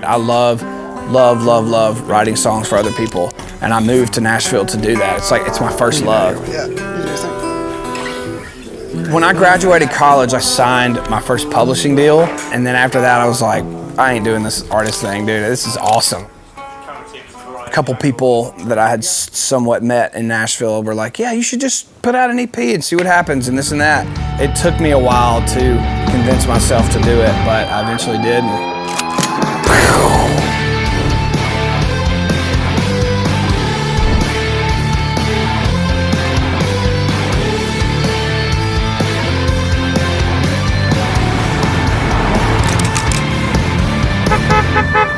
I love writing songs for other people, and I moved to Nashville to do that. It's my first love. When I graduated college, I signed my first publishing deal, and then after that I was like, I ain't doing this artist thing, dude. This is awesome. A couple people that I had somewhat met in Nashville were like, yeah, you should just put out an EP and see what happens and this and that. It took me a while to convince myself to do it, but I eventually did.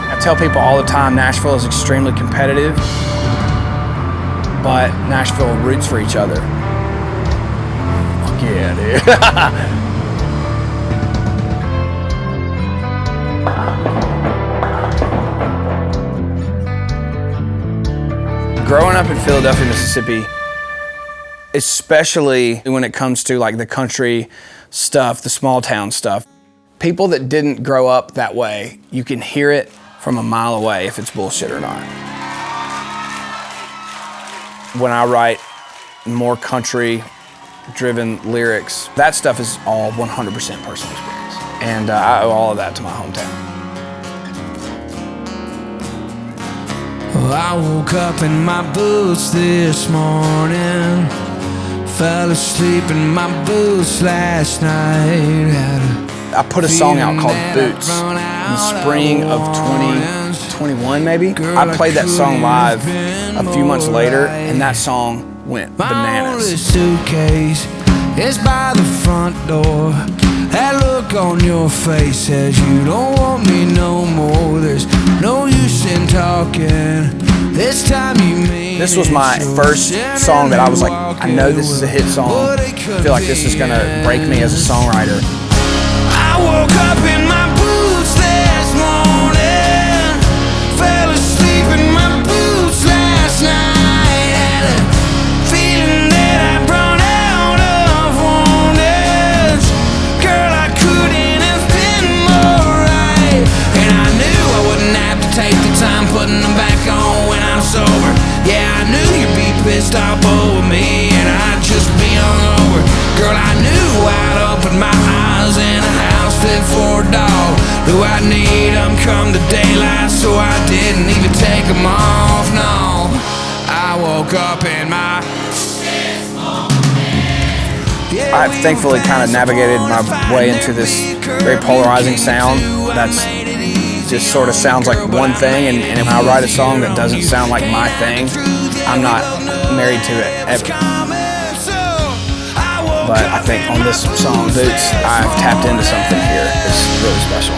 I tell people all the time, Nashville is extremely competitive, but Nashville roots for each other. Fuck yeah, dude. Growing up in Philadelphia, Mississippi, especially when it comes to like the country stuff, the small town stuff, people that didn't grow up that way, you can hear it from a mile away if it's bullshit or not. When I write more country-driven lyrics, that stuff is all 100% personal experience. And I owe all of that to my hometown. Well, I woke up in my boots this morning, fell asleep in my boots last night. I put a song out called Boots in the spring of 2021 maybe. I played that song live a few months later, and that song went bananas. My suitcase is by the front door. That look on your face says you don't want me no more. There's no use in talking. This time you mean this was my first song that I was like, I know this is a hit song. I feel like this is gonna break me as a songwriter. I woke up in my boots this morning, fell asleep in my boots last night, had a feeling that I'd run out of warnings. Girl, I couldn't have been more right, and I knew I wouldn't have to take the time putting them back on when I'm sober. Yeah, I knew you'd be pissed off over me, and I'd just be hungover. Girl, I knew I'd open my eyes in a house fit for a dog. Do I need them come the daylight, so I didn't even take them off, no. I woke up in my... I've thankfully kind of navigated my way into this very polarizing sound that's just sort of sounds like one thing, and if I write a song that doesn't sound like my thing, I'm not married to it ever. But I think on this song, Boots, I've tapped into something here that's really special.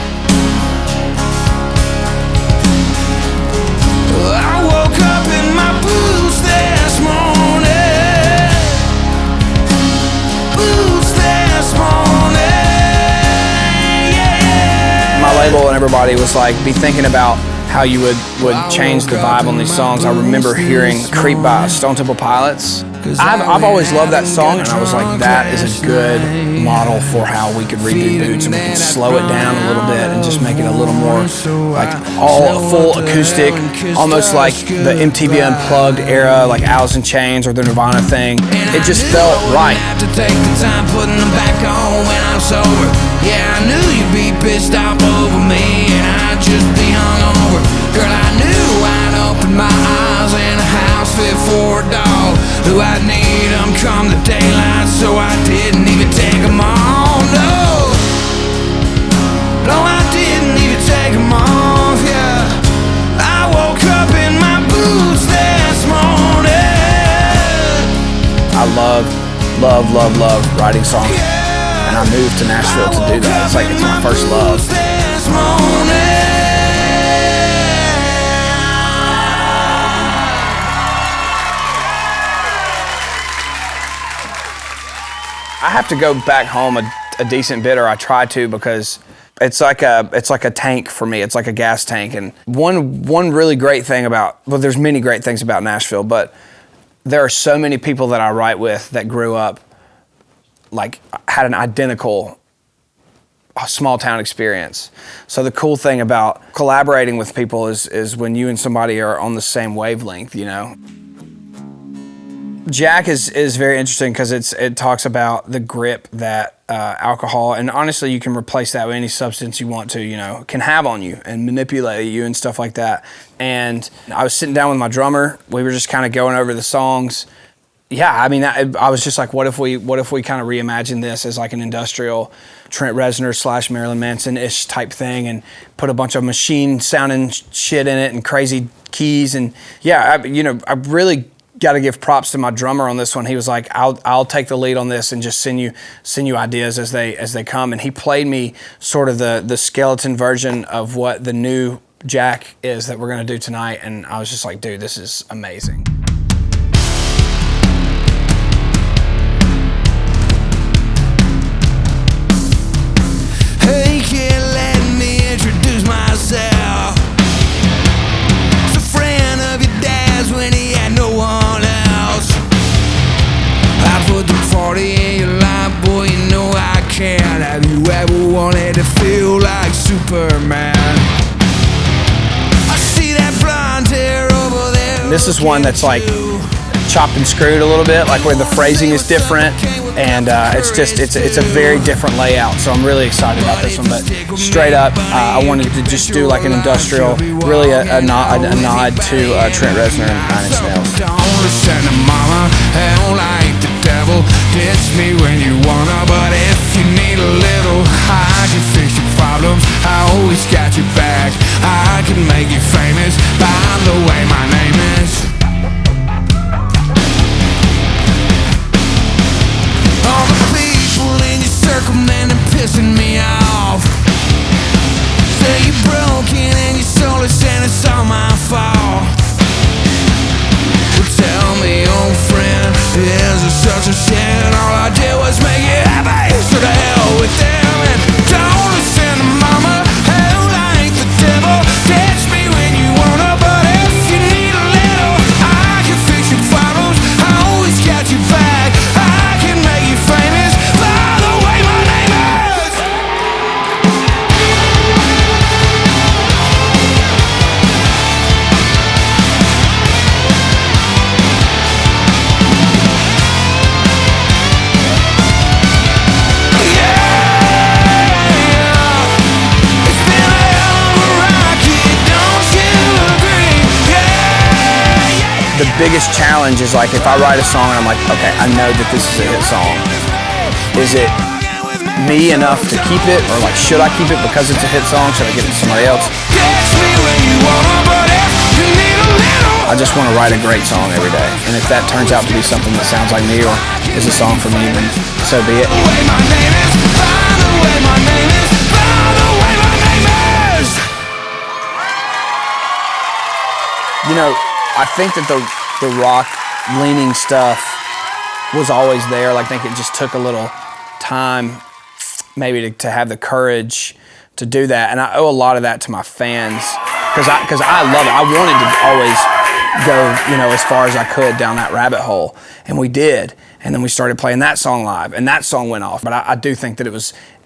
I woke up in my boots this morning. Boots this morning. Yeah. My label and everybody was like, be thinking about how you would change the vibe on these songs. I remember hearing Creep by Stone Temple Pilots. I've always loved that song, and I was like, that is a good model for how we could redo Boots, and we could slow it down a little bit and just make it a little more like all full acoustic, almost like the MTV Unplugged era, like Alice in Chains or the Nirvana thing. It just felt right. To take the time putting them back on when I'm sober. Yeah, I knew you'd be pissed off over me, and I'd just be hungover. Girl, I knew I'd open my eyes in a house fit for a dog. Do I need them come the daylight, so I didn't even take them off, no. No, I didn't even take them off, yeah. I woke up in my boots this morning. I love writing songs, and I moved to Nashville to do that. It's like, it's my first love. I have to go back home a decent bit, or I try to, because it's like a tank for me. It's like a gas tank. And one really great thing about, well, there's many great things about Nashville, but there are so many people that I write with that grew up, like, had an identical a small town experience. So the cool thing about collaborating with people is when you and somebody are on the same wavelength, you know. Jack is very interesting because it talks about the grip that alcohol, and honestly you can replace that with any substance you want to, you know, can have on you and manipulate you and stuff like that. And I was sitting down with my drummer, we were just kind of going over the songs. Yeah, I mean, I was just like, what if we kind of reimagine this as like an industrial Trent Reznor / Marilyn Manson-ish type thing and put a bunch of machine sounding shit in it and crazy keys. And yeah, I really got to give props to my drummer on this one. He was like, I'll take the lead on this and just send you ideas as they come. And he played me sort of the skeleton version of what the new Jack is that we're gonna do tonight. And I was just like, dude, this is amazing. Hey kid, let me introduce myself. It's a friend of your dad's when he had no one else. I put the 40 in your life, boy, you know I can. Have you ever wanted to feel like Superman? I see that blonde hair over there. This is one that's like chopped and screwed a little bit, like where the phrasing is different, and it's a very different layout. So I'm really excited about this one. But straight up, I wanted to just do like an industrial, really a nod to Trent Reznor and 9 Inch Nails. Don't listen to mama, hell like the devil. Ditch me when you wanna, but if you need a little, I can fix your problems. I always got your back. I can make you famous. By the way, my name is. All the people in your circle, man, they're pissing me off. Say you're broken and your soul is saying it's all my fault. Well, tell me, old friend, is it such a sin? All I did was make you happy, so to hell with them. And don't listen to mama, hell like the devil. Catch me when you wanna, but if you need a little, I can fix your problems. I always got your back. I can make you famous. By the way, my name is. The biggest challenge is like if I write a song and I'm like, okay, I know that this is a hit song. Is it me enough to keep it, or like should I keep it because it's a hit song? Should I give it to somebody else? I just want to write a great song every day, and if that turns out to be something that sounds like me or is a song for me, then so be it. You know, I think that the rock leaning stuff was always there. Like, I think it just took a little time maybe to have the courage to do that. And I owe a lot of that to my fans because I love it. I wanted to always go, you know, as far as I could down that rabbit hole. And we did. And then we started playing that song live and that song went off. But I do think that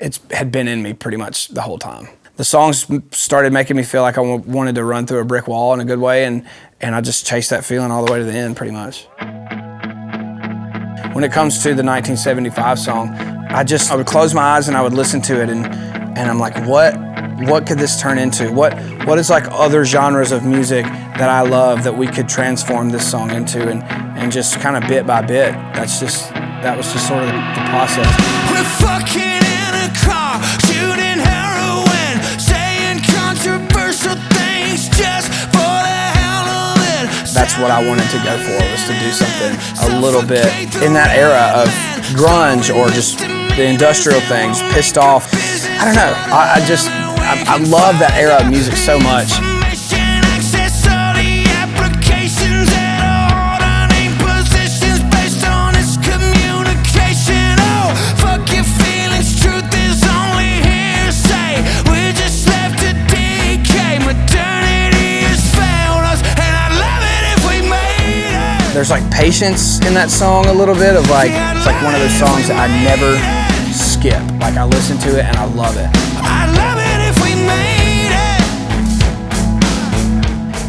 it had been in me pretty much the whole time. The songs started making me feel like I wanted to run through a brick wall in a good way, and I just chased that feeling all the way to the end, pretty much. When it comes to the 1975 song, I would close my eyes and I would listen to it, and I'm like, what could this turn into? What is like other genres of music that I love that we could transform this song into, and just kind of bit by bit. That was just sort of the process. We're fucking in a car, shooting heroin, saying controversial things just for the hell of it. That's what I wanted to go for, was to do something a little bit in that era of grunge or just the industrial things, pissed off. I don't know. I love that era of music so much. There's like patience in that song a little bit of like, it's like one of those songs that I never skip. Like, I listen to it and I love it. I'd love it if we made it.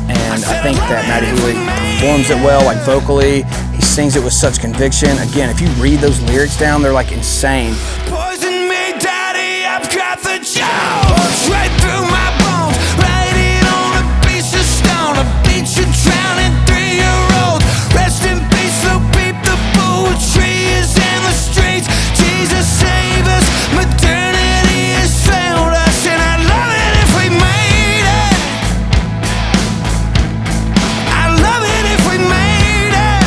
And I think that Matty Healy performs it well, like vocally. He sings it with such conviction. Again, if you read those lyrics down, they're like insane. Poison me, daddy, I've got the jokes right through my bones. Writing on a piece of stone, a beach and drowning 3-year-old. Rest in peace, so beep, the poetry is in the streets. Jesus save us, modernity has failed us, and I'd love it if we made it. I'd love it if we made it.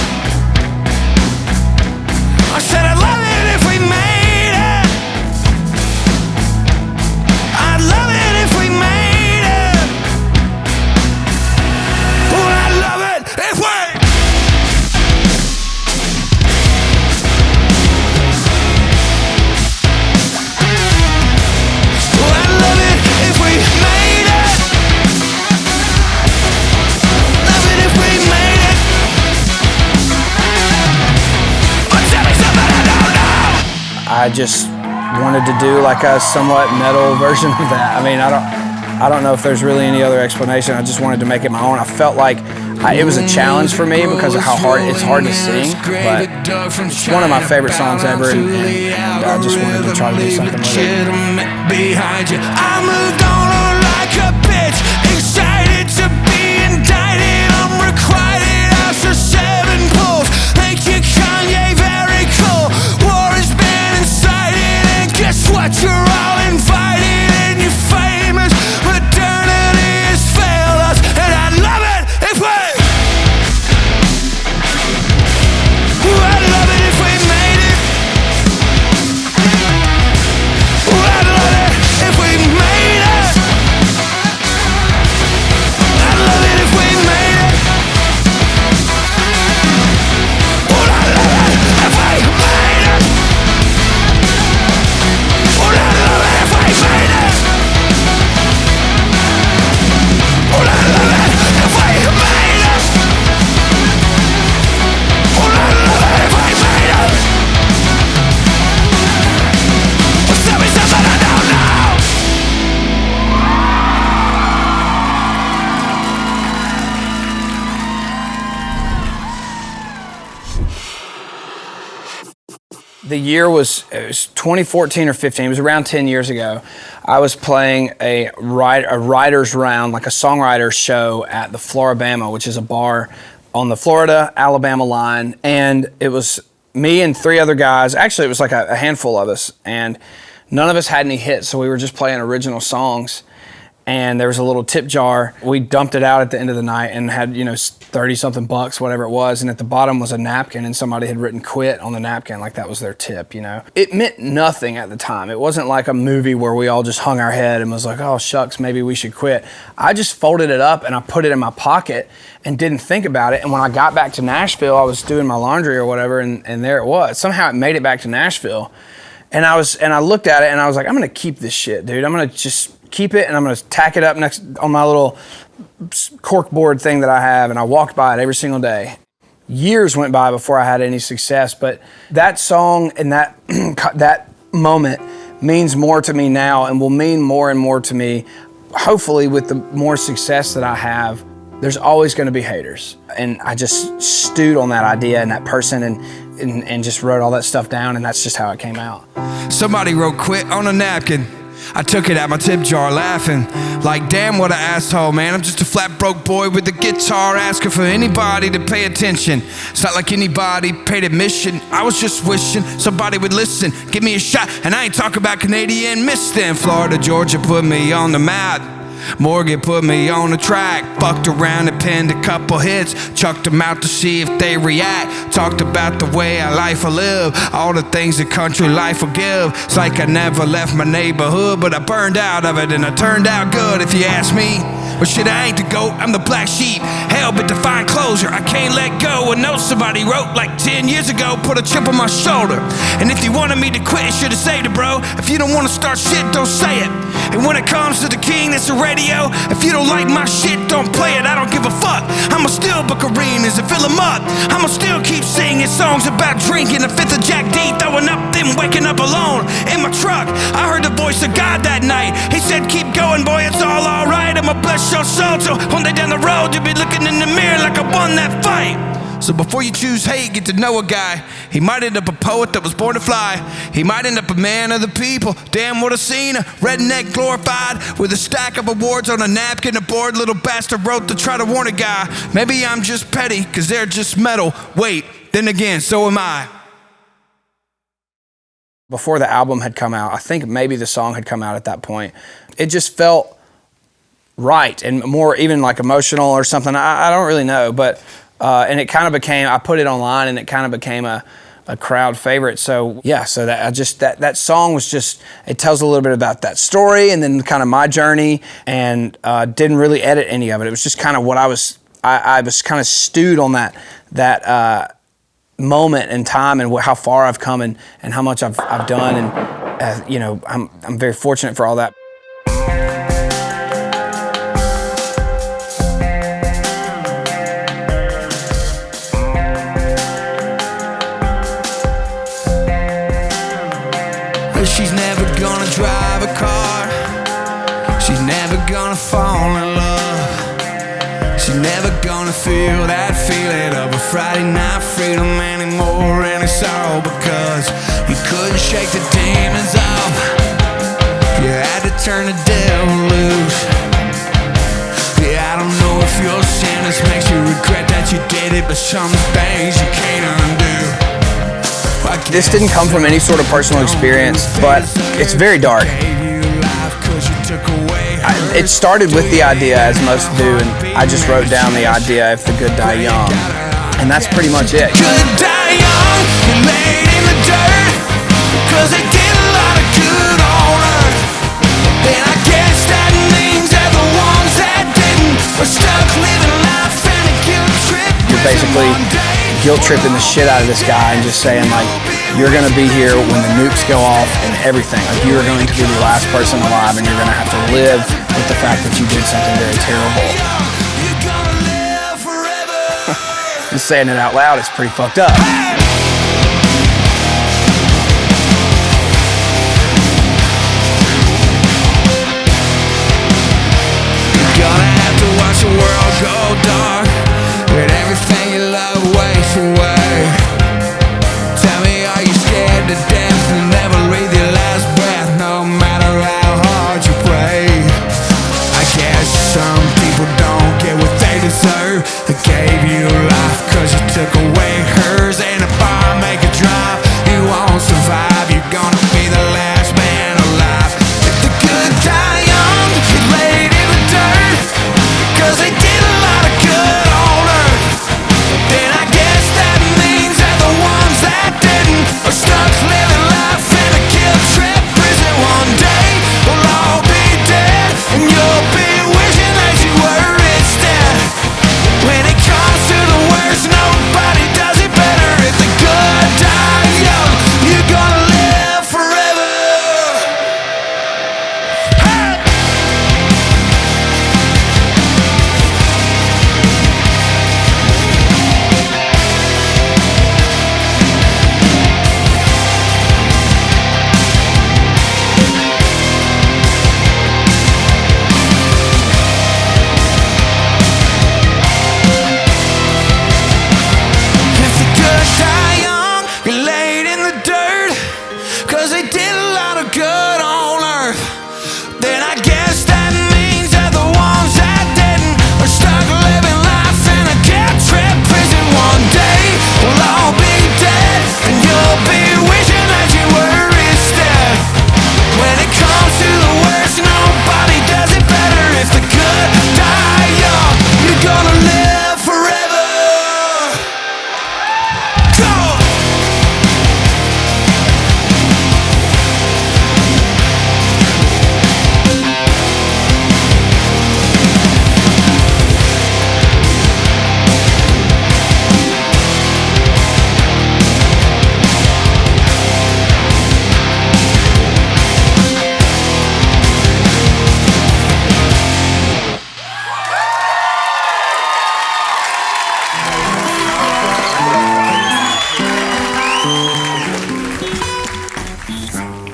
I said I'd love it if we made it. I'd love it if we made it. Oh, I'd love it if we. Oh, I'd love it if we made it. Love it if we made it. But tell me something I don't know. I just wanted to do like a somewhat metal version of that. I mean, I don't know if there's really any other explanation. I just wanted to make it my own. I felt like it was a challenge for me because of how hard it's hard to sing, but it's one of my favorite songs ever, and I just wanted to try to do something with it. Behind you, I moved on like a bitch, excited to be indicted. I'm requited after 7 pulls. Thank you, Kanye, very cool. War has been incited, and guess what? You're all invited, and you're famous. Modernity has failed us, and I'd love it if we. Ooh, I'd love it if we made it. Ooh, I'd love it if we made it. I'd love it if we made it. Ooh, I'd love it if we made it. Ooh, I'd love it if we made it. Ooh, I'd love it if we made it. Ooh, I'd love it if we made it. Tell me something I don't know. The year was 2014 or 15. It was around 10 years ago. I was playing a writer's round, like a songwriter's show at the Floribama, which is a bar on the Florida-Alabama line. And it was me and 3 other guys. Actually, it was like a handful of us. And none of us had any hits, so we were just playing original songs. And there was a little tip jar. We dumped it out at the end of the night and had, 30-something bucks, whatever it was. And at the bottom was a napkin, and somebody had written "quit" on the napkin, like that was their tip, It meant nothing at the time. It wasn't like a movie where we all just hung our head and was like, oh, shucks, maybe we should quit. I just folded it up and I put it in my pocket and didn't think about it. And when I got back to Nashville, I was doing my laundry or whatever, and there it was. Somehow it made it back to Nashville. And I looked at it and I was like, I'm gonna keep this shit, dude. I'm gonna just keep it, and I'm gonna tack it up next on my little corkboard thing that I have, and I walked by it every single day. Years went by before I had any success, but that song and that that moment means more to me now, and will mean more and more to me, hopefully, with the more success that I have. There's always gonna be haters, and I just stewed on that idea and that person, and just wrote all that stuff down, and that's just how it came out. Somebody wrote "quit" on a napkin. I took it out my tip jar laughing, like damn what an asshole, man. I'm just a flat broke boy with a guitar asking for anybody to pay attention. It's not like anybody paid admission. I was just wishing somebody would listen, give me a shot. And I ain't talking about Canadian Miss then. Florida, Georgia put me on the map. Morgan put me on the track. Fucked around and penned a couple hits, chucked them out to see if they react. Talked about the way our life will live, all the things that country life will give. It's like I never left my neighborhood, but I burned out of it and I turned out good if you ask me. But shit, I ain't the goat, I'm the black sheep. Hell, but to find closure, I can't let go. A note somebody wrote like 10 years ago, put a chip on my shoulder. And if you wanted me to quit, you should've saved it, bro. If you don't wanna start shit, don't say it. And when it comes to the king that's the radio, if you don't like my shit, don't play it. I don't give a fuck. I'ma still book arenas and fill them up. I'ma still keep singing songs about drinking a fifth of Jack D, throwing up, then waking up alone in my truck. I heard the voice of God that night. He said, keep going, boy, it's all alright. I'ma bless your soul, so one day down the road you'll be looking in the mirror like I won that fight. So before you choose hate, get to know a guy. He might end up a poet that was born to fly. He might end up a man of the people. Damn, what a scene, a redneck glorified, with a stack of awards on a napkin, a bored little bastard wrote to try to warn a guy. Maybe I'm just petty, cause they're just metal. Wait, then again, so am I. Before the album had come out, I think maybe the song had come out at that point, it just felt right and more even like emotional or something. I don't really know, but and it kind of became, I put it online and it kind of became a crowd favorite. So yeah, so that song was just, it tells a little bit about that story and then kind of my journey, and didn't really edit any of it. It was just kind of what I was kind of stewed on that moment in time and how far I've come and how much I've done, and you know, I'm very fortunate for all that. She's never gonna drive a car. She's never gonna fall in love. She's never gonna feel that feeling of a Friday night freedom anymore. And it's all because you couldn't shake the demons off. You had to turn the devil loose. Yeah, I don't know if your sentence makes you regret that you did it, but some things you can't undo. This didn't come from any sort of personal experience, but it's very dark. It started with the idea, as most do, and I just wrote down the idea, if the good die young, and that's pretty much it. Good die young, you laid in the dirt, 'cause they did a lot of good on earth. And I guess that means they're the ones that didn't, are stuck living life and a guilt trip. You're basically guilt tripping the shit out of this guy and just saying, like, you're gonna be here when the nukes go off and everything. Like, you're going to be the last person alive, and you're gonna have to live with the fact that you did something very terrible. Just saying it out loud is pretty fucked up. You're gonna have to watch the world go dark, with everything you love waste away. Tell me, are you scared to death and never breathe your last breath, no matter how hard you pray? I guess some people don't get what they deserve. They gave you life 'cause you took away hers, and if I make a drive, you won't survive. You're gonna be the last man alive. If the good die young, get laid in the dirt, 'cause they did a lot of good on earth. Then I guess that means they're the ones that didn't, are stuck living life in a guilt trip prison. One day we'll all be dead, and you'll be wishing that you were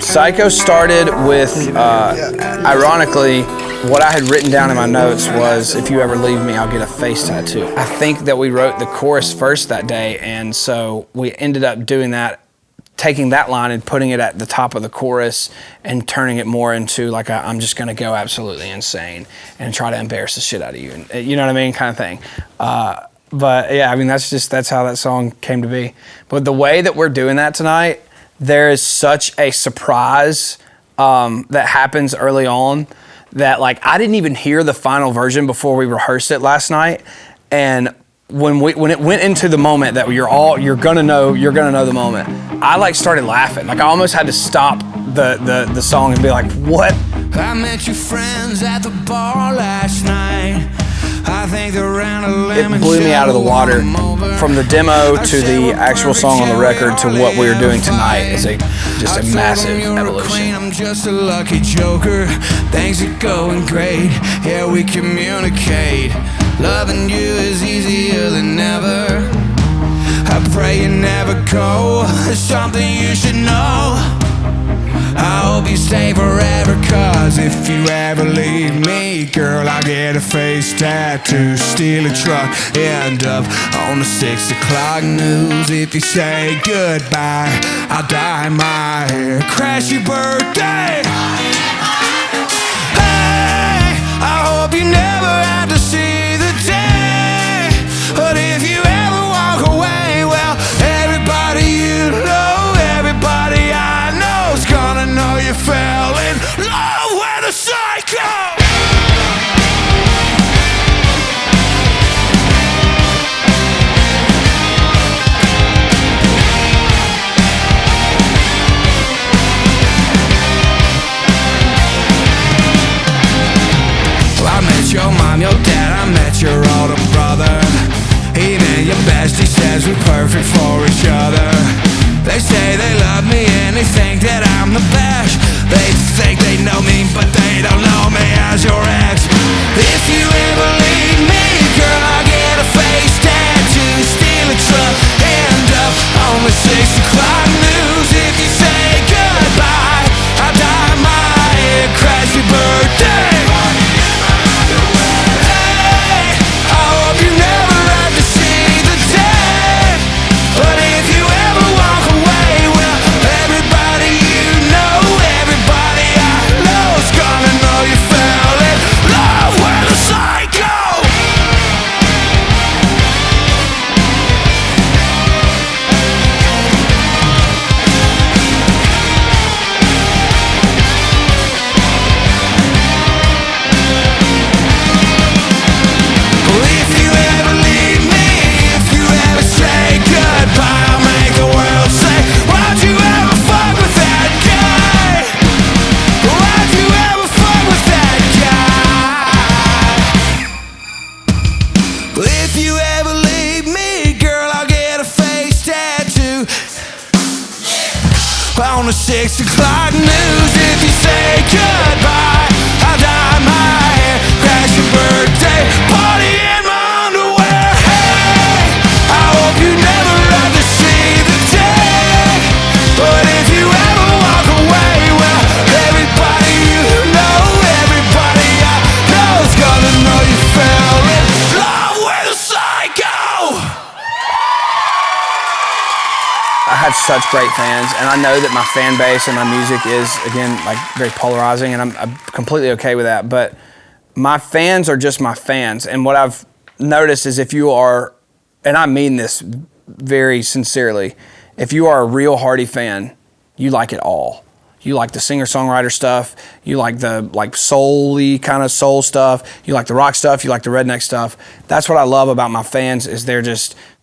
Psycho started with, ironically, what I had written down in my notes was, if you ever leave me, I'll get a face tattoo. I think that we wrote the chorus first that day, and so we ended up doing that, taking that line and putting it at the top of the chorus and turning it more into like I'm just gonna go absolutely insane and try to embarrass the shit out of you, and you know what I mean, kind of thing. But yeah, I mean, that's how that song came to be. But the way that we're doing that tonight, there is such a surprise that happens early on that, like, I didn't even hear the final version before we rehearsed it last night, and when it went into the moment that you're gonna know the moment, I like started laughing. Like I almost had to stop the song and be like, what? I met your friends at the bar last night. I think around It blew me out of the water. From the demo to the actual song on the record to what we are doing tonight is just a massive evolution. I'm just a lucky joker. Things are going great. Yeah, we communicate. Loving you is easier than ever. I pray you never go. There's something you should know. I hope you stay forever, cause if you ever leave me, girl, I'll get a face tattoo, steal a truck, end up on the 6 o'clock news. If you say goodbye, I'll dye my hair, crash your birthday. Hey, I hope you never have to see the day. But if you ever walk away, well, everybody you know, everybody I know's gonna know you fell in love with a psycho. I met your mom, your dad, I met your older brother. Even your bestie says we're perfect for each other. They say they love me and they think that I'm the best. They think they know me, but they don't know me as your ex. If you ever leave me, girl, I'll get a face tattoo, steal a truck, end up on the 6 o'clock news. If you say goodbye, I'll dye my hair, crash your birthday. On the 6 o'clock news, if you say goodbye, I'll dye my hair, crash your birthday, party in my underwear. Hey, I hope you never have to see the day. But if you ever walk away, well, everybody you know, everybody I know's gonna know you fell in love with a psycho. I have such great fans, and I know that my fan base and my music is, again, like very polarizing, and I'm completely okay with that. But my fans are just my fans, and what I've noticed is if you are, and I mean this very sincerely, if you are a real Hardy fan, you like it all. You like the singer-songwriter stuff. You like the soul-y kind of soul stuff. You like the rock stuff. You like the redneck stuff. That's what I love about my fans is they're going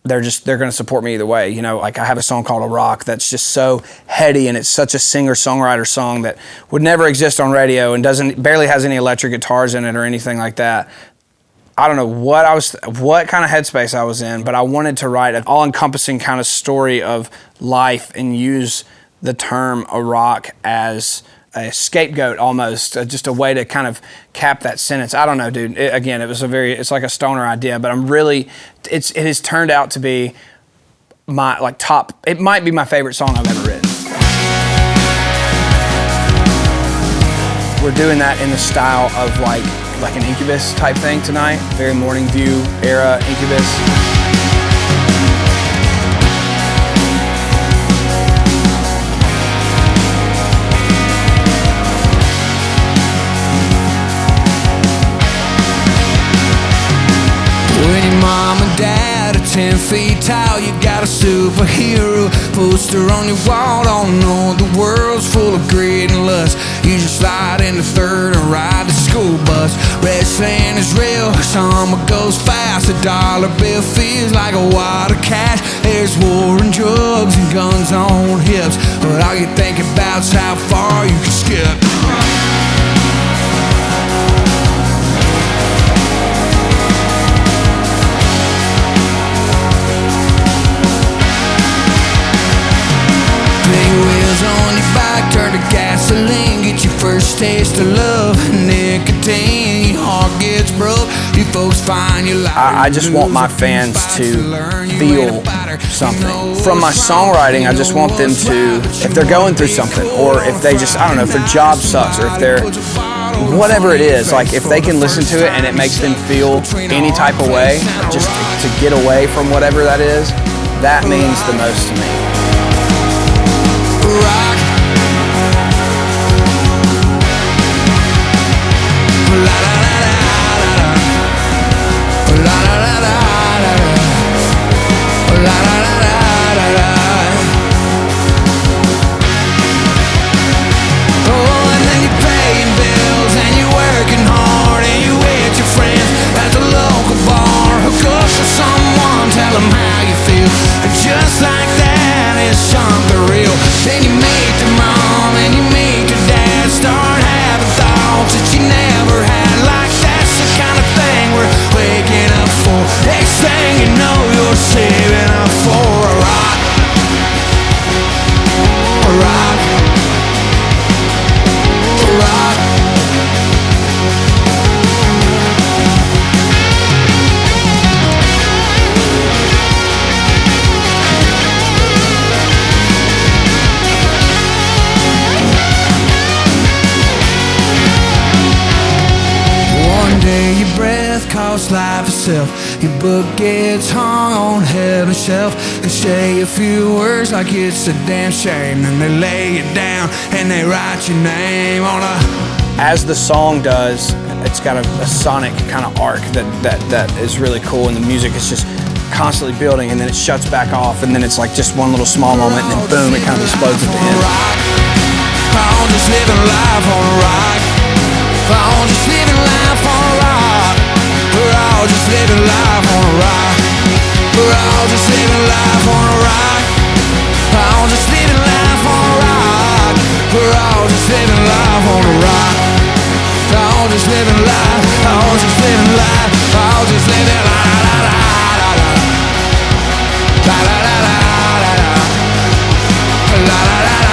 to support me either way. You know, like I have a song called A Rock that's just so heady, and it's such a singer-songwriter song that would never exist on radio and barely has any electric guitars in it or anything like that. I don't know what kind of headspace I was in, but I wanted to write an all-encompassing kind of story of life and use the term a rock as a scapegoat almost, just a way to kind of cap that sentence. I don't know, dude. It's like a stoner idea, but it has turned out to be my top, it might be my favorite song I've ever written. we're doing that in the style of like an Incubus type thing tonight. Very Morning View era Incubus. When your mom and dad are 10 feet tall, you got a superhero poster on your wall. Don't know the world's full of greed and lust. You just slide in the third and ride the school bus. Wrestling is real, summer goes fast. A dollar bill feels like a wad of cash. There's war and drugs and guns on hips, but all you think about's how far you can skip. On your bike, turn to gasoline, get your first taste of love, nicotine, your heart gets broke, you folks find your life. I just want my fans to feel something. From my songwriting, I just want them to, if they're going through something, or if they just, I don't know, if their job sucks, or if they're, whatever it is, like if they can listen to it and it makes them feel any type of way, just to get away from whatever that is, that means the most to me. Rock. La la la la la. La la la la la. La la la la la. Oh, and then you're paying bills and you're working hard and you're with your friends at the local bar. Hook up with someone, tell them how you feel, and just like that, it's something real. Then you meet your mom and you meet your dad, start having thoughts that you never had. Like that's the kind of thing we're waking up for. Next thing you know, you're saving up for a rock. A rock. A rock. Your breath costs life itself. Your book gets hung on heaven's shelf. They say a few words like it's a damn shame, then they lay it down and they write your name on a. As the song does, it's got a sonic kind of arc that is really cool, and the music is just constantly building, and then it shuts back off, and then it's like just one little small moment, and then boom, it kind of explodes at the end. I'm just living life on a rock. I'm just living life on a rock. We're all just living life on a rock. We're all just living life on a rock. I'm just living life on a rock. We're all just living life on a rock. All just living life. All just living life. All just living la la la la la la la la la la la la la.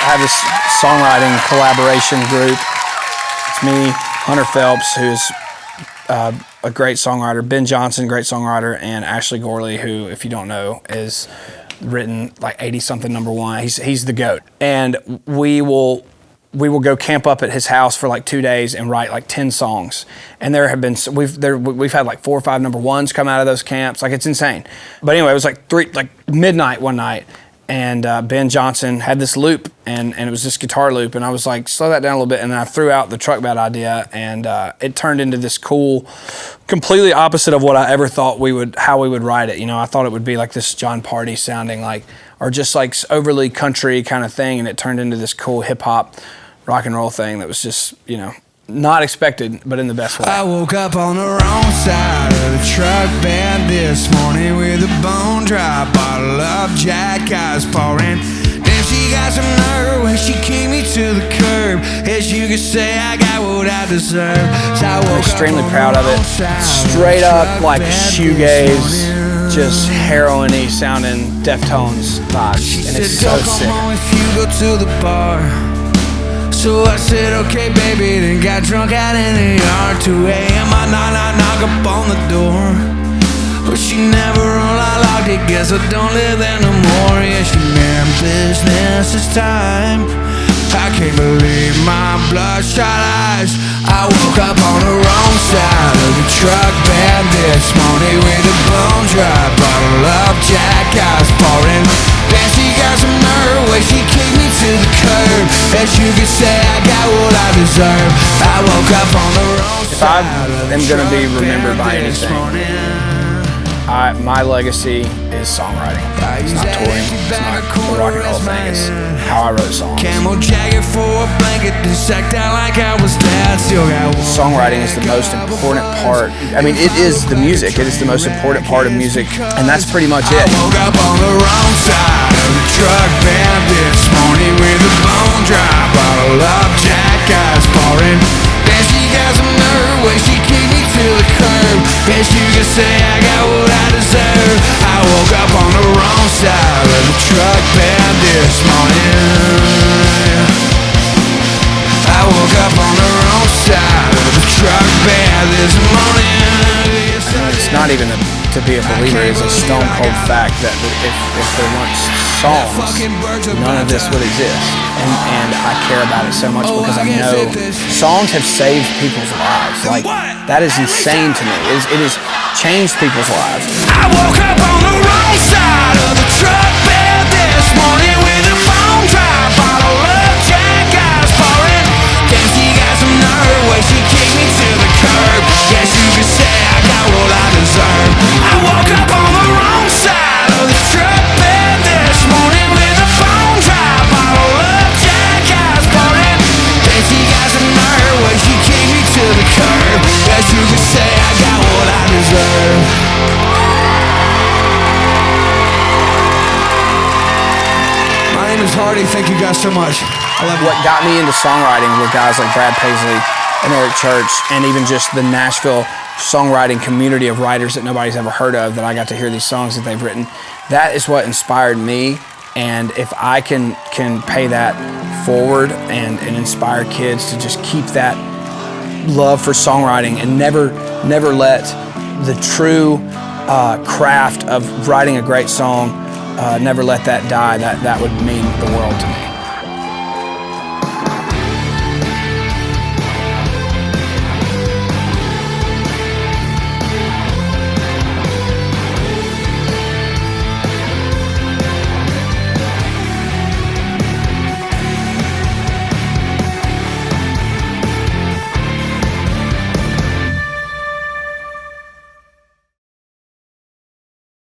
I have this songwriting collaboration group. It's me, Hunter Phelps, who's a great songwriter, Ben Johnson, great songwriter, and Ashley Gorley, who, if you don't know, is written like 80-something #1. He's the GOAT. And we will go camp up at his house for like 2 days and write like 10 songs. And there have been, we've had like 4 or 5 #1s come out of those camps. Like, it's insane. But anyway, it was like midnight one night, and Ben Johnson had this loop, and it was this guitar loop, and I was like, slow that down a little bit, and then I threw out the truck bed idea, and it turned into this cool, completely opposite of what I ever thought how we would write it. You know, I thought it would be like this John Party sounding, like, or just like overly country kind of thing, and it turned into this cool hip hop rock and roll thing that was just, you know, not expected, but in the best way. I woke up on the wrong side of the truck bed this morning with a bone dry bottle of Jack Eyes pouring. Then she got some nerve when she kicked me to the curb. As you could say, I got what I deserve. So I'm extremely proud of it. Straight up like shoegaze, just heroin-y sounding Deftones vibes, and it's so sick. If you go to the bar, So I said, okay, baby, then got drunk out in the yard. 2 a.m. I knock up on the door, but she never unlocked it. Guess I don't live there no more. Yeah, she meant business this time. I can't believe my bloodshot eyes. I woke up on the wrong side of the truck bed this morning with a bone dry bottle of Jack I was pouring. Then she got some nerve where she kicked me to the curb. As you could say, I got what I deserve. I woke up on the wrong If I side of the am going to be truck remembered by bed this anything, morning. my legacy is songwriting. It's not touring. It's not the rock and roll thing. It's how I wrote songs. Camel jacket for a blanket, just act out like I was dead. Still got Songwriting is the most important part. I mean, it is the music. It is the most important part of music, and that's pretty much it. I woke up on the wrong side of the truck bed this morning with a bone dry bottle of Jack I was pouring. Then she got some nerve where she kicked me to the curb. Guess you could say I got what I deserve. I woke up on the wrong side of the truck bed this morning. I woke up on the wrong side of the truck bed this morning. It's not even to be a believer. It's a stone cold fact that if there weren't songs, none of this would exist. And I care about it so much because I know songs have saved people's lives. Like, that is insane to me. It has changed people's lives. I woke up on the wrong side of the truck bed this morning with a bone dry bottle of Jack I was pouring. Then she got some nerve where she kicked me to the curb. Guess you could say I got what I deserve. I woke up on the wrong side of the truck bed this morning with a bone dry bottle of Jack I was pouring. Then she got some nerve where she kicked me to the curb. Guess you could say I got what I deserve. My name is Hardy. Thank you guys so much. I love you. What got me into songwriting were guys like Brad Paisley and Eric Church, and even just the Nashville songwriting community of writers that nobody's ever heard of, that I got to hear these songs that they've written. That is what inspired me, and if I can pay that forward and inspire kids to just keep that love for songwriting and never let the true craft of writing a great song, never let that die, that would mean the world to me.